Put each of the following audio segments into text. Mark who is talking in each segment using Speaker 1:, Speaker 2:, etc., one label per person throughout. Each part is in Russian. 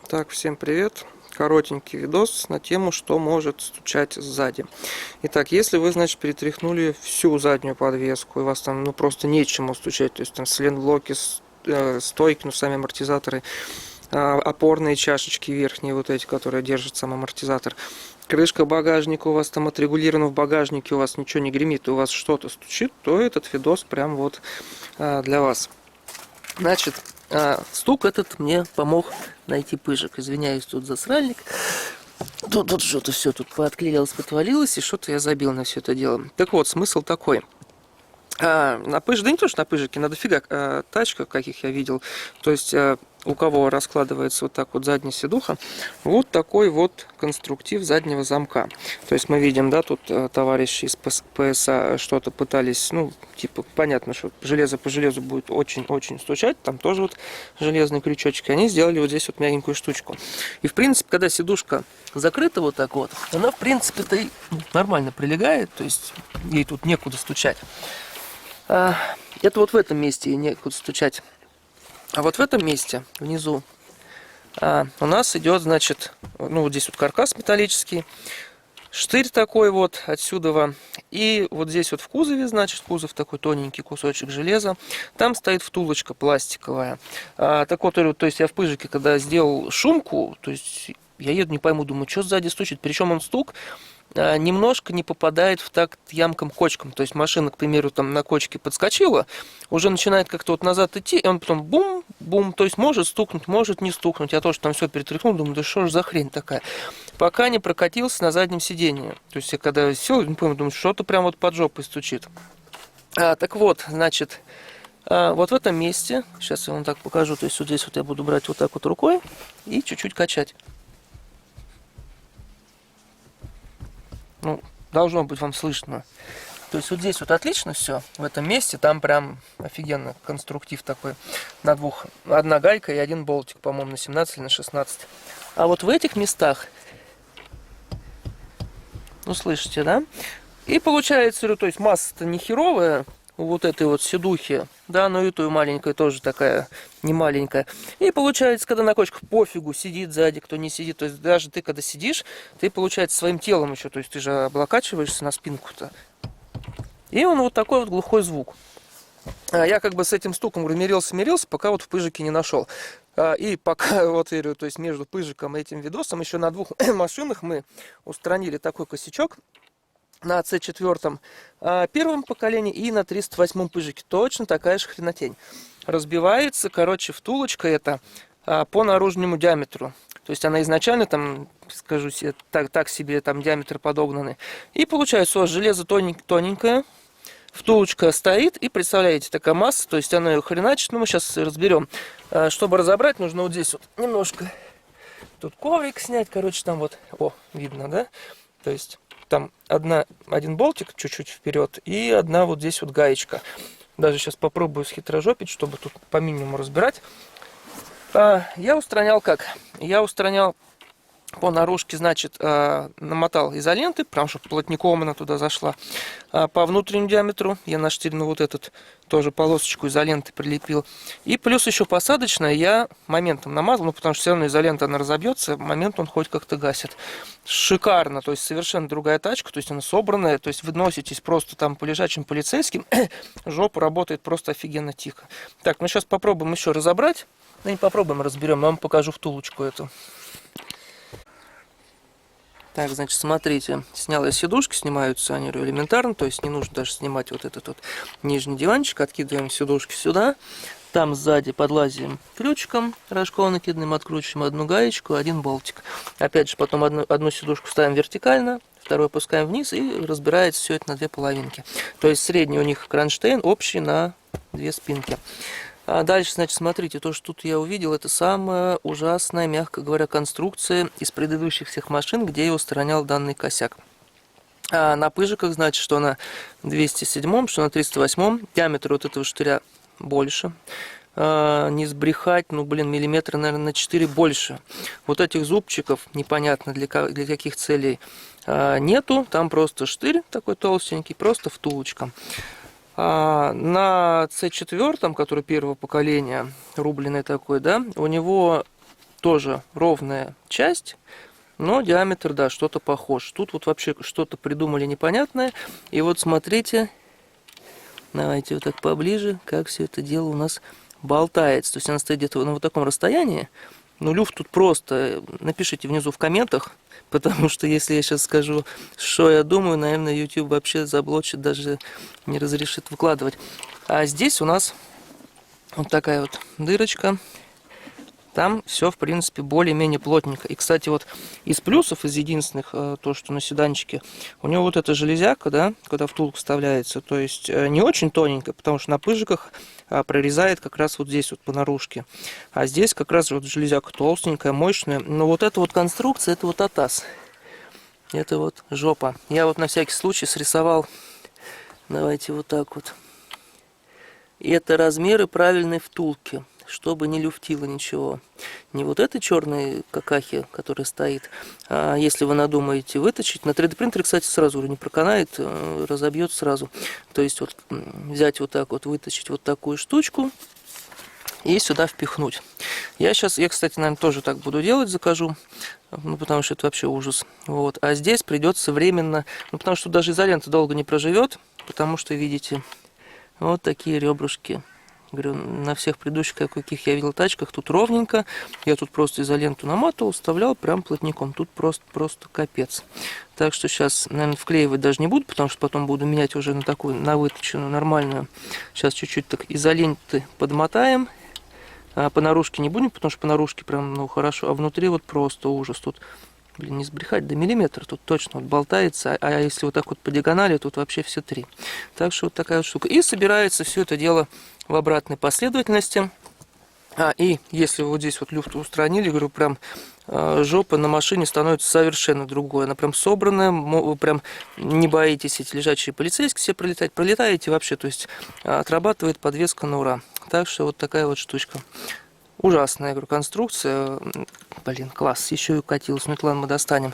Speaker 1: Так, всем привет! Коротенький видос на тему, что может стучать сзади. Итак, если вы, значит, перетряхнули всю заднюю подвеску, и у вас там, ну, просто нечему стучать, то есть там сленблоки, стойки, ну, сами амортизаторы, опорные чашечки верхние, вот эти, которые держат сам амортизатор, крышка багажника у вас там отрегулирована, в багажнике у вас ничего не гремит, и у вас что-то стучит, то этот видос прям вот для вас. Значит, стук этот мне помог найти пыжик. Извиняюсь, тут засральник. Тут что-то все тут поотклеилось, потвалилось, и что-то я забил на все это дело. Так вот, смысл такой. На пыж, да не то, что на пыжике, на дофига тачках, каких я видел. То есть, у кого раскладывается вот так вот задняя сидуха, вот такой вот конструктив заднего замка. То есть мы видим, да, тут товарищи из ПСА что-то пытались, ну, типа, понятно, что железо по железу будет очень-очень стучать, там тоже вот железные крючочки. Они сделали вот здесь вот мягенькую штучку. И, в принципе, когда сидушка закрыта вот так вот, она, в принципе-то и нормально прилегает, то есть ей тут некуда стучать. Это вот в этом месте ей некуда стучать. А вот в этом месте, внизу, у нас идет, значит, ну, вот здесь вот каркас металлический, штырь такой вот отсюда. И вот здесь вот в кузове, значит, кузов такой тоненький кусочек железа. Там стоит втулочка пластиковая. Так вот, то есть я в пыжике, когда сделал шумку, то есть я еду, не пойму, думаю, что сзади стучит. Причем он стук немножко не попадает в такт ямкам-кочкам. То есть машина, к примеру, там на кочке подскочила, уже начинает как-то вот назад идти, и он потом бум-бум, то есть может стукнуть, может не стукнуть. Я тоже там все перетряхнул, думаю, да что ж за хрень такая. Пока не прокатился на заднем сиденье. То есть я когда сел, не помню, думаю, что-то прям вот под жопой стучит. Так вот, значит, вот в этом месте, сейчас я вам так покажу, то есть вот здесь вот я буду брать вот так вот рукой и чуть-чуть качать. Ну, должно быть вам слышно. То есть вот здесь вот отлично все, в этом месте, там прям офигенно конструктив такой. На двух, одна гайка и один болтик, по-моему, на 17 или на 16. А вот в этих местах, ну, слышите, да? И получается, то есть масса-то не херовая, у вот этой вот седухи, да, но и той маленькая тоже такая не маленькая. И получается, когда на кочках пофигу, сидит сзади, кто не сидит, то есть даже ты, когда сидишь, ты, получается, своим телом еще, то есть ты же облокачиваешься на спинку-то. И он вот такой вот глухой звук. Я как бы с этим стуком мирился, пока вот в пыжике не нашел. И пока, вот, то есть между пыжиком и этим видосом, еще на двух машинах мы устранили такой косячок. На C4 первом поколении и на 308-м пыжике точно такая же хренотень. Разбивается, короче, втулочка эта по наружному диаметру. То есть она изначально там, скажу себе, так себе там диаметр подогнанный. И получается у вас железо тоненькое, втулочка стоит, и представляете, такая масса, то есть она ее хреначит, но мы сейчас разберем. Чтобы разобрать, нужно вот здесь вот немножко тут коврик снять, короче, там вот, видно, да? То есть там один болтик чуть-чуть вперед и одна вот здесь вот гаечка. Даже сейчас попробую схитрожопить, чтобы тут по минимуму разбирать. Я устранял как? Я устранял по наружке, значит, намотал изоленты, прям чтобы плотником она туда зашла. По внутреннему диаметру я на штырь, ну, вот этот тоже полосочку изоленты прилепил. И плюс еще посадочная я моментом намазал, ну, потому что все равно изолента она разобьется, момент он хоть как-то гасит. Шикарно, то есть совершенно другая тачка, то есть она собранная, то есть вы носитесь просто там по лежачим полицейским, жопа работает просто офигенно тихо. Так, ну сейчас попробуем еще разобрать, ну не попробуем, разберем, я вам покажу втулочку эту. Так, значит, смотрите, снял я сидушки, снимаются они элементарно, то есть не нужно даже снимать вот этот вот нижний диванчик, откидываем сидушки сюда, там сзади подлазим ключиком рожково-накидным, откручиваем одну гаечку, один болтик. Опять же, потом одну сидушку ставим вертикально, вторую опускаем вниз и разбирается все это на две половинки. То есть средний у них кронштейн, общий на две спинки. А дальше, значит, смотрите, то, что тут я увидел, это самая ужасная, мягко говоря, конструкция из предыдущих всех машин, где я устранял данный косяк. На пыжиках, значит, что на 207, что на 308, диаметр вот этого штыря больше. Не сбрехать, ну, блин, миллиметра, наверное, на 4 больше. Вот этих зубчиков, непонятно для каких целей, нету. Там просто штырь такой толстенький, просто втулочка. На C4, который первого поколения, рубленый такой, да, у него тоже ровная часть, но диаметр, да, что-то похож. Тут вот вообще что-то придумали непонятное. И вот смотрите, давайте вот так поближе, как все это дело у нас болтается. То есть она стоит где-то на вот таком расстоянии. Ну, люфт тут просто. Напишите внизу в комментах, потому что если я сейчас скажу, что я думаю, наверное, YouTube вообще заблочит, даже не разрешит выкладывать. А здесь у нас вот такая вот дырочка. Там все, в принципе, более-менее плотненько. И, кстати, вот из плюсов, из единственных, то, что на седанчике, у него вот эта железяка, да, когда втулка вставляется, то есть не очень тоненькая, потому что на пыжиках прорезает как раз вот здесь вот по наружке. А здесь как раз вот железяка толстенькая, мощная. Но вот эта вот конструкция, это вот атас. Это вот жопа. Я вот на всякий случай срисовал, давайте вот так вот. И это размеры правильной втулки, чтобы не люфтило ничего. Не вот этой черной какахи, которая стоит, а если вы надумаете выточить, на 3D принтере, кстати, сразу не проканает, разобьет сразу. То есть вот взять вот так вот, выточить вот такую штучку и сюда впихнуть. Я, кстати, наверное, тоже так буду делать, закажу, ну, потому что это вообще ужас. Вот. А здесь придется временно, ну, потому что даже изолента долго не проживет, потому что, видите, вот такие ребрышки. Говорю, на всех предыдущих, каких я видел тачках, тут ровненько. Я тут просто изоленту наматывал, вставлял прям плотником. Тут просто капец. Так что сейчас, наверное, вклеивать даже не буду, потому что потом буду менять уже на такую, на выточенную, нормальную. Сейчас чуть-чуть так изоленты подмотаем. А по наружке не будем, потому что по наружке прям, ну, хорошо. А внутри вот просто ужас. Тут, блин, не сбрехать, до миллиметра тут точно вот болтается. А если вот так вот по диагонали, тут вообще все 3. Так что вот такая вот штука. И собирается все это дело в обратной последовательности. И если вот здесь вот люфт устранили, говорю, прям жопа на машине становится совершенно другой. Она прям собранная, вы прям не боитесь эти лежачие полицейские все пролетать. Пролетаете вообще, то есть отрабатывает подвеска на ура. Так что вот такая вот штучка. Ужасная, я говорю, конструкция. Блин, класс, еще и укатилась. Ну, это ладно, мы достанем.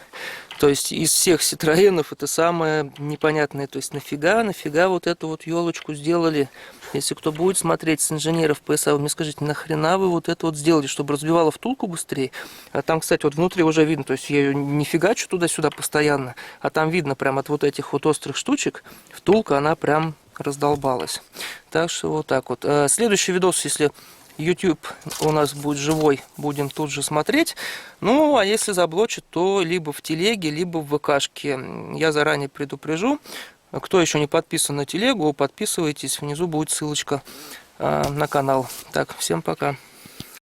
Speaker 1: То есть из всех Ситроенов это самое непонятное. То есть нафига вот эту вот елочку сделали? Если кто будет смотреть с инженеров ПСА, вы мне скажите, нахрена вы вот это вот сделали, чтобы разбивала втулку быстрее? А там, кстати, вот внутри уже видно, то есть я ее не фигачу туда-сюда постоянно, а там видно прям от вот этих вот острых штучек, втулка, она прям раздолбалась. Так что вот так вот. Следующий видос, если YouTube у нас будет живой, будем тут же смотреть. Ну, а если заблочит, то либо в телеге, либо в ВКшке. Я заранее предупрежу. Кто еще не подписан на телегу, подписывайтесь. Внизу будет ссылочка на канал. Так, всем пока.